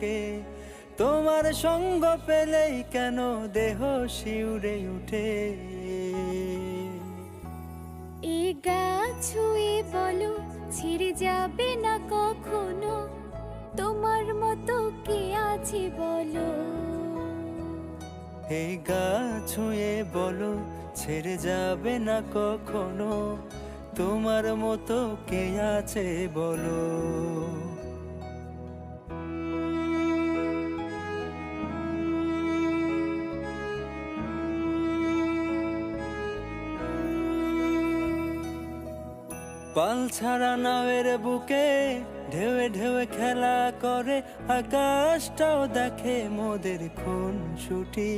কে তোমার সঙ্গ পেলেই কেন দেহ শিউরে উঠে। এ গা ছুঁয়ে বলো ছেড়ে যাবে না কখনো, তোমার মতো কে আছে বলো। এই গা ছুঁয়ে বলো ছেড়ে যাবে না কখনো, তোমার মতো কে আছে বলো। পাল ছাড়া নাওয়ের বুকে ঢেউে ঢেউে খেলা করে, আকাশটাও দেখে মোদের খুন ছুটি।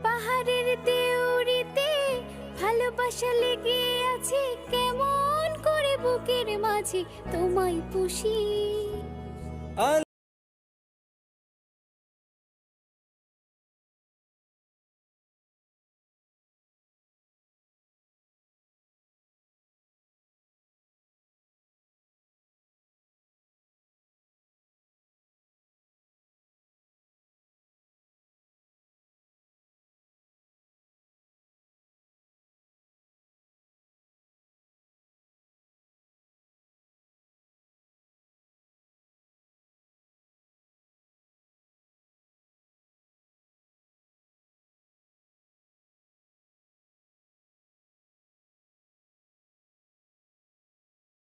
পাহাড়ের দেউরিতে ভালোবাসা লেগে আছে, কেমন করে বুকের মাঝে তোমায় পুষি।